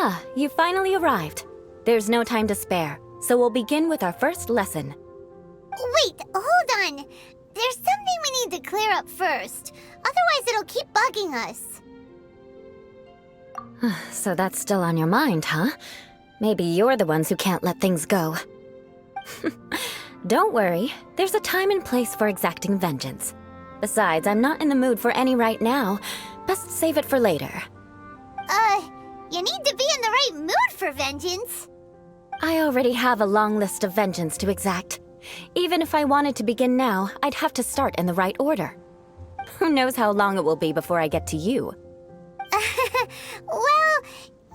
Ah, you finally arrived. There's no time to spare, so we'll begin with our first lesson. Wait, hold on. There's something we need to clear up first. Otherwise, it'll keep bugging us. So that's still on your mind, huh? Maybe you're the ones who can't let things go. Don't worry, there's a time and place for exacting vengeance. Besides, I'm not in the mood for any right now. Best save it for later. You need to be in the right mood for vengeance. I already have a long list of vengeance to exact. Even if I wanted to begin now, I'd have to start in the right order. Who knows how long it will be before I get to you? Well,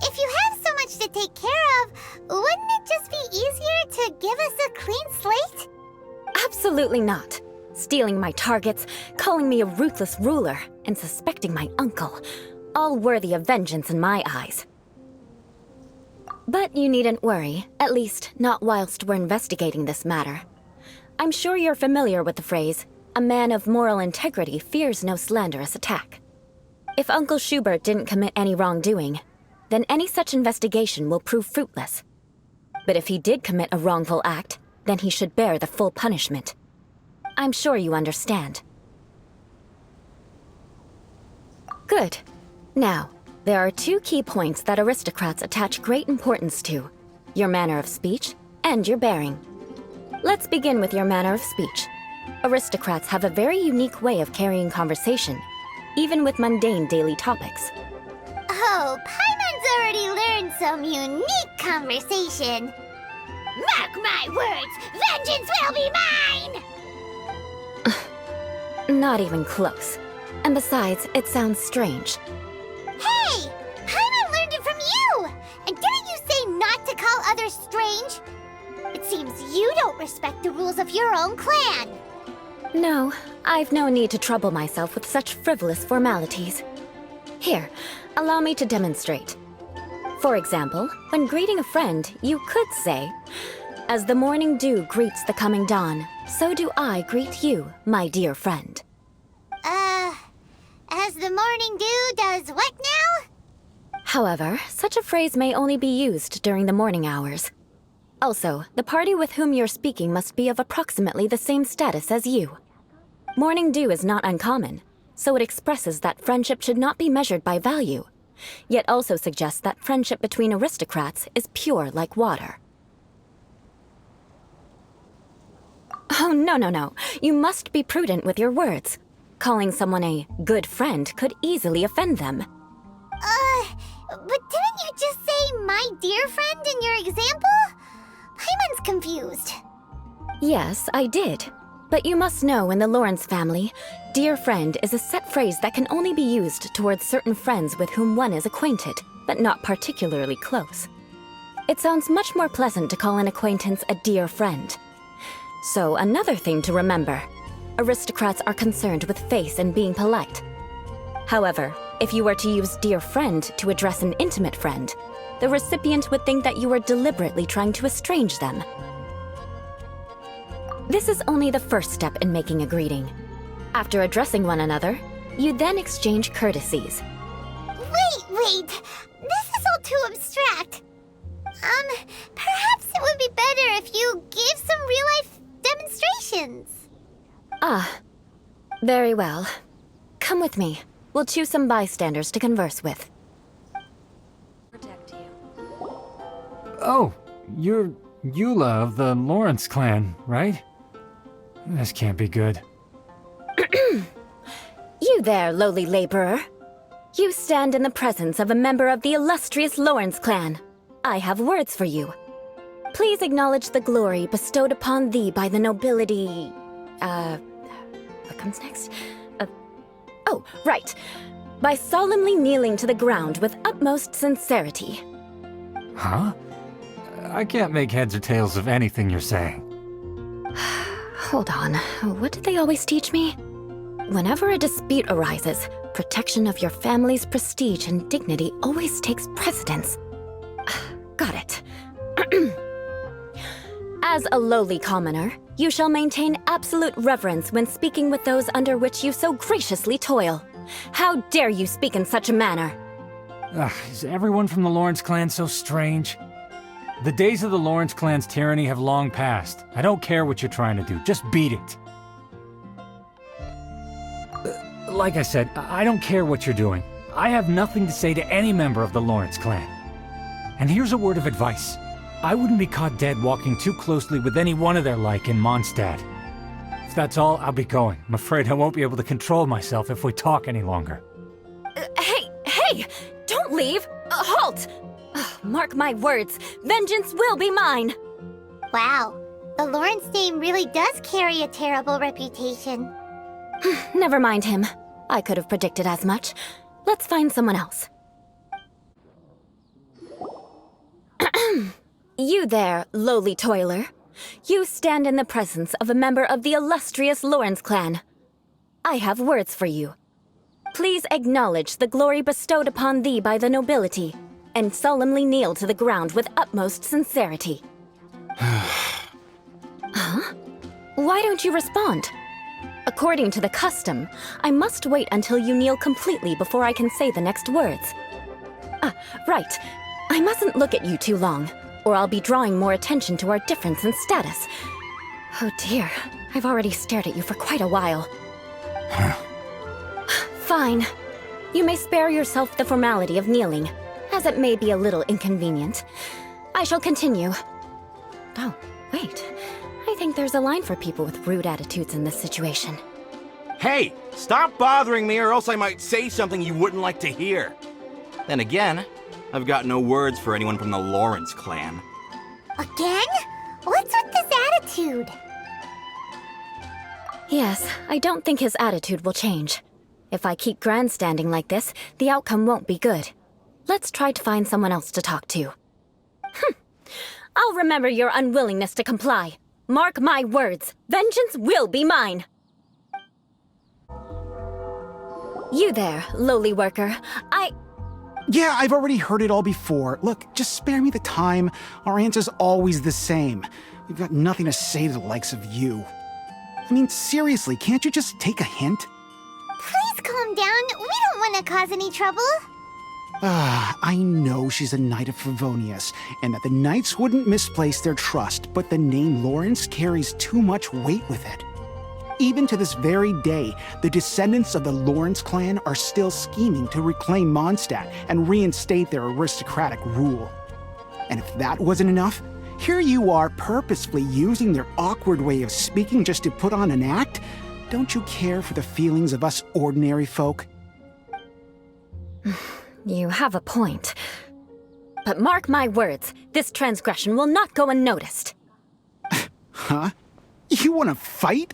if you have so much to take care of, wouldn't it just be easier to give us a clean slate? Absolutely not. Stealing my targets, calling me a ruthless ruler, and suspecting my uncle. All worthy of vengeance in my eyes. But you needn't worry, at least not whilst we're investigating this matter. I'm sure you're familiar with the phrase, a man of moral integrity fears no slanderous attack. If Uncle Schubert didn't commit any wrongdoing, then any such investigation will prove fruitless. But if he did commit a wrongful act, then he should bear the full punishment. I'm sure you understand. Good. Now, there are two key points that aristocrats attach great importance to: your manner of speech and your bearing. Let's begin with your manner of speech. Aristocrats have a very unique way of carrying conversation, even with mundane daily topics. Oh, Paimon's already learned some unique conversation. Mark my words, vengeance will be mine! Not even close. And besides, it sounds strange. Hey! Paimon learned it from you! And didn't you say not to call others strange? It seems you don't respect the rules of your own clan. No, I've no need to trouble myself with such frivolous formalities. Here, allow me to demonstrate. For example, when greeting a friend, you could say, "As the morning dew greets the coming dawn, so do I greet you, my dear friend." As the morning dew does what now? However, such a phrase may only be used during the morning hours. Also, the party with whom you're speaking must be of approximately the same status as you. Morning dew is not uncommon, so it expresses that friendship should not be measured by value, yet also suggests that friendship between aristocrats is pure like water. Oh, no. You must be prudent with your words. Calling someone a good friend could easily offend them. But didn't you just say my dear friend in your example? Paimon's confused. Yes, I did. But you must know in the Lawrence family, dear friend is a set phrase that can only be used towards certain friends with whom one is acquainted, but not particularly close. It sounds much more pleasant to call an acquaintance a dear friend. So another thing to remember, aristocrats are concerned with face and being polite. However, if you were to use dear friend to address an intimate friend, the recipient would think that you were deliberately trying to estrange them. This is only the first step in making a greeting. After addressing one another, you then exchange courtesies. Wait! This is all too abstract. Perhaps it would be better if you gave some real-life demonstrations. Ah, very well. Come with me. We'll choose some bystanders to converse with. Oh, you're Eula of the Lawrence clan, right? This can't be good. You there, lowly laborer. You stand in the presence of a member of the illustrious Lawrence clan. I have words for you. Please acknowledge the glory bestowed upon thee by the nobility... What comes next? Oh, right. By solemnly kneeling to the ground with utmost sincerity. Huh? I can't make heads or tails of anything you're saying. Hold on. What did they always teach me? Whenever a dispute arises, protection of your family's prestige and dignity always takes precedence. Got it. As a lowly commoner, you shall maintain absolute reverence when speaking with those under which you so graciously toil. How dare you speak in such a manner? Ugh, is everyone from the Lawrence clan so strange? The days of the Lawrence clan's tyranny have long passed. I don't care what you're trying to do, just beat it. Like I said, I don't care what you're doing. I have nothing to say to any member of the Lawrence clan. And here's a word of advice. I wouldn't be caught dead walking too closely with any one of their like in Mondstadt. If that's all, I'll be going. I'm afraid I won't be able to control myself if we talk any longer. Hey! Don't leave! Halt! Mark my words, vengeance will be mine! Wow, the Lawrence name really does carry a terrible reputation. Never mind him. I could have predicted as much. Let's find someone else. You there, lowly toiler. You stand in the presence of a member of the illustrious Lawrence clan. I have words for you. Please acknowledge the glory bestowed upon thee by the nobility, and solemnly kneel to the ground with utmost sincerity. Huh? Why don't you respond? According to the custom, I must wait until you kneel completely before I can say the next words. Right. I mustn't look at you too long, or I'll be drawing more attention to our difference in status. Oh dear, I've already stared at you for quite a while. Fine. You may spare yourself the formality of kneeling, as it may be a little inconvenient. I shall continue. Oh, wait. I think there's a line for people with rude attitudes in this situation. Hey, stop bothering me or else I might say something you wouldn't like to hear. Then again, I've got no words for anyone from the Lawrence clan. Again? What's with this attitude? Yes, I don't think his attitude will change. If I keep grandstanding like this, the outcome won't be good. Let's try to find someone else to talk to. I'll remember your unwillingness to comply. Mark my words, vengeance will be mine. You there, lowly worker. Yeah, I've already heard it all before. Look, just spare me the time. Our answer's always the same. We've got nothing to say to the likes of you. I mean, seriously, can't you just take a hint? Please calm down. We don't want to cause any trouble. I know she's a Knight of Favonius, and that the Knights wouldn't misplace their trust, but the name Lawrence carries too much weight with it. Even to this very day, the descendants of the Lawrence clan are still scheming to reclaim Mondstadt and reinstate their aristocratic rule. And if that wasn't enough, here you are purposefully using their awkward way of speaking just to put on an act? Don't you care for the feelings of us ordinary folk? You have a point. But mark my words, this transgression will not go unnoticed. Huh? You want to fight?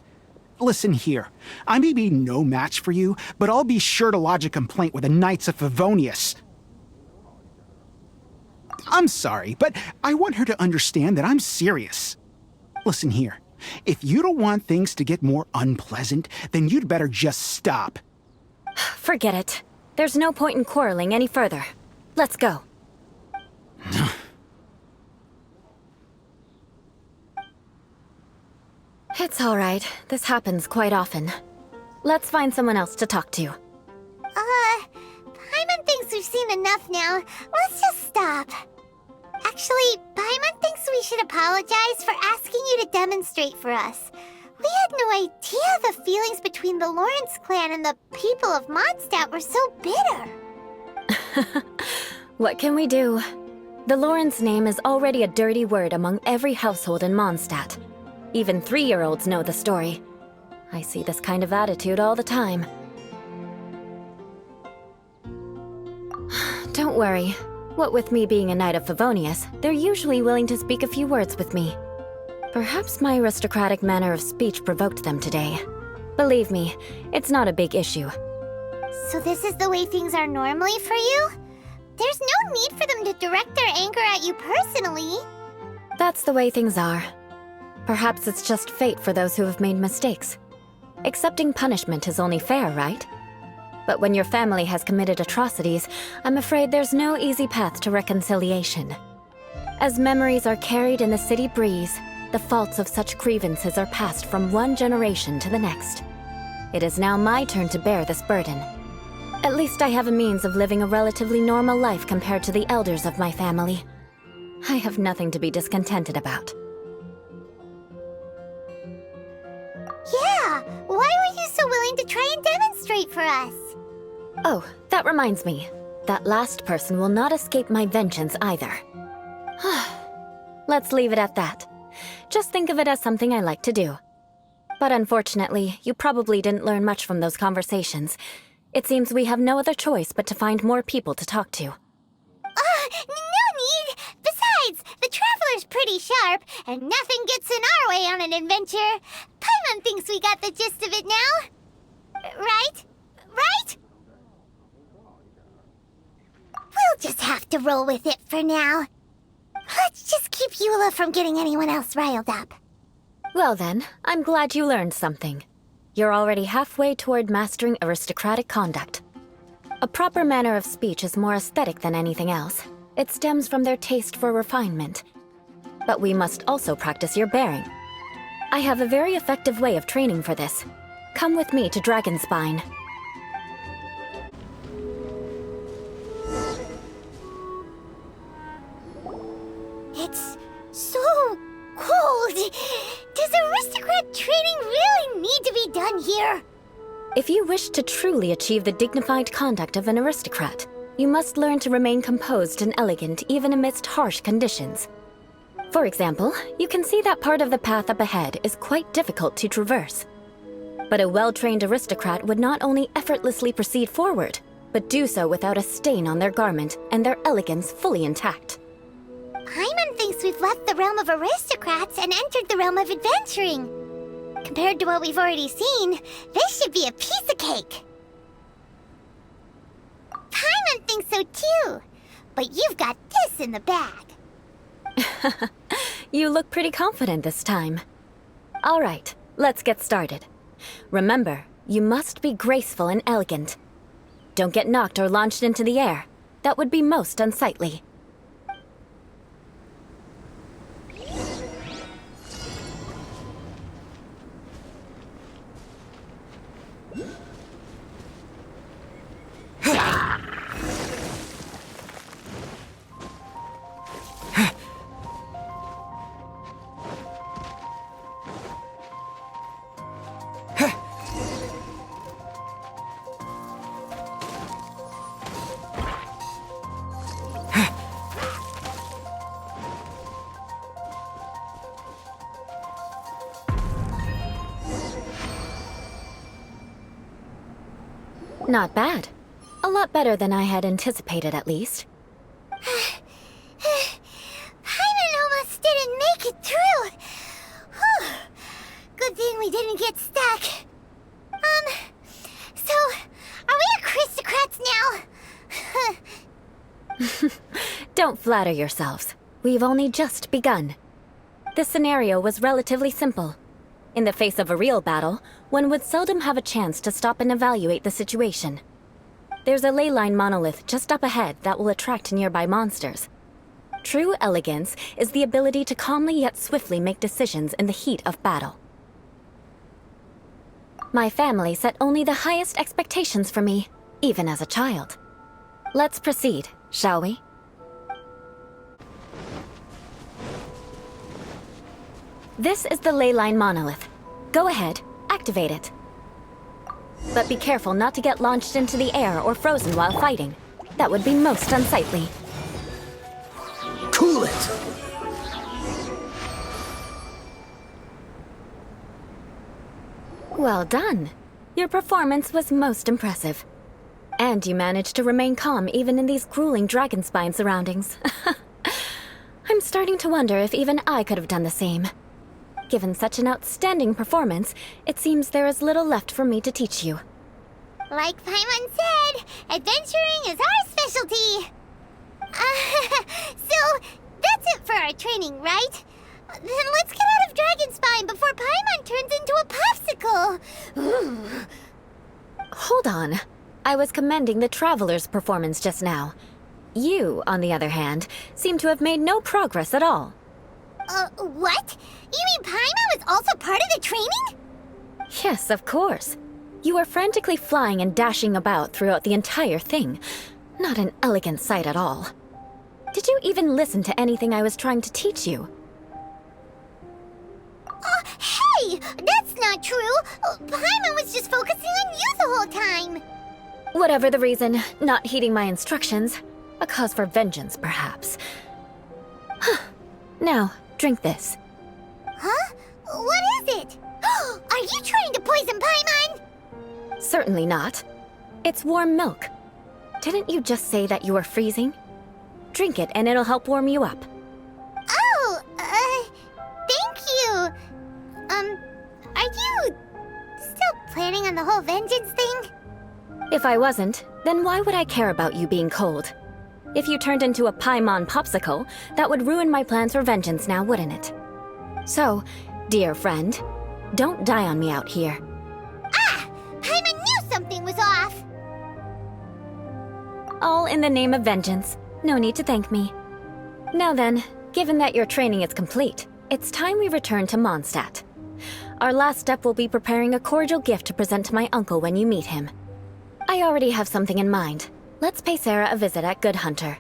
Listen here, I may be no match for you, but I'll be sure to lodge a complaint with the Knights of Favonius. I'm sorry, but I want her to understand that I'm serious. Listen here, if you don't want things to get more unpleasant, then you'd better just stop. Forget it. There's no point in quarreling any further. Let's go. It's all right. This happens quite often. Let's find someone else to talk to. Paimon thinks we've seen enough now. Let's just stop. Actually, Paimon thinks we should apologize for asking you to demonstrate for us. We had no idea the feelings between the Lawrence clan and the people of Mondstadt were so bitter. What can we do? The Lawrence name is already a dirty word among every household in Mondstadt. Even 3-year-olds know the story. I see this kind of attitude all the time. Don't worry. What with me being a Knight of Favonius, they're usually willing to speak a few words with me. Perhaps my aristocratic manner of speech provoked them today. Believe me, it's not a big issue. So this is the way things are normally for you? There's no need for them to direct their anger at you personally. That's the way things are. Perhaps it's just fate for those who have made mistakes. Accepting punishment is only fair, right? But when your family has committed atrocities, I'm afraid there's no easy path to reconciliation. As memories are carried in the city breeze, the faults of such grievances are passed from one generation to the next. It is now my turn to bear this burden. At least I have a means of living a relatively normal life compared to the elders of my family. I have nothing to be discontented about. Yeah, why were you so willing to try and demonstrate for us? Oh, that reminds me. That last person will not escape my vengeance either. Let's leave it at that. Just think of it as something I like to do. But unfortunately, you probably didn't learn much from those conversations. It seems we have no other choice but to find more people to talk to. No need! Besides, the Traveler's pretty sharp, and nothing gets in our way on an adventure. Paimon thinks we got the gist of it now. Right? Right? We'll just have to roll with it for now. Let's just keep Eula from getting anyone else riled up. Well then, I'm glad you learned something. You're already halfway toward mastering aristocratic conduct. A proper manner of speech is more aesthetic than anything else. It stems from their taste for refinement. But we must also practice your bearing. I have a very effective way of training for this. Come with me to Dragonspine. It's so cold. Does aristocrat training really need to be done here? If you wish to truly achieve the dignified conduct of an aristocrat, you must learn to remain composed and elegant even amidst harsh conditions. For example, you can see that part of the path up ahead is quite difficult to traverse. But a well-trained aristocrat would not only effortlessly proceed forward, but do so without a stain on their garment and their elegance fully intact. Paimon thinks we've left the realm of aristocrats and entered the realm of adventuring. Compared to what we've already seen, this should be a piece of cake. Paimon thinks so too, but you've got this in the bag. You look pretty confident this time. All right, let's get started. Remember, you must be graceful and elegant. Don't get knocked or launched into the air. That would be most unsightly. Not bad. A lot better than I had anticipated, at least. Paimon almost didn't make it through. Whew. Good thing we didn't get stuck. So, are we aristocrats now? Don't flatter yourselves. We've only just begun. This scenario was relatively simple. In the face of a real battle, one would seldom have a chance to stop and evaluate the situation. There's a ley line monolith just up ahead that will attract nearby monsters. True elegance is the ability to calmly yet swiftly make decisions in the heat of battle. My family set only the highest expectations for me, even as a child. Let's proceed, shall we? This is the ley line monolith. Go ahead, activate it. But be careful not to get launched into the air or frozen while fighting. That would be most unsightly. Cool it! Well done. Your performance was most impressive. And you managed to remain calm even in these grueling Dragonspine surroundings. I'm starting to wonder if even I could have done the same. Given such an outstanding performance, it seems there is little left for me to teach you. Like Paimon said, adventuring is our specialty. So, that's it for our training, right? Then let's get out of Dragonspine before Paimon turns into a popsicle. Hold on. I was commending the Traveler's performance just now. You, on the other hand, seem to have made no progress at all. What? You mean Paimon was also part of the training? Yes, of course. You were frantically flying and dashing about throughout the entire thing. Not an elegant sight at all. Did you even listen to anything I was trying to teach you? Hey! That's not true! Paimon was just focusing on you the whole time! Whatever the reason, not heeding my instructions. A cause for vengeance, perhaps. Now, drink this. Huh? What is it? Are you trying to poison Paimon? Certainly not. It's warm milk. Didn't you just say that you were freezing? Drink it and it'll help warm you up. Oh, thank you. Are you still planning on the whole vengeance thing? If I wasn't, then why would I care about you being cold? If you turned into a Paimon popsicle, that would ruin my plans for vengeance now, wouldn't it? So, dear friend, don't die on me out here. Ah! Paimon knew something was off! All in the name of vengeance. No need to thank me. Now then, given that your training is complete, it's time we return to Mondstadt. Our last step will be preparing a cordial gift to present to my uncle when you meet him. I already have something in mind. Let's pay Sarah a visit at Good Hunter.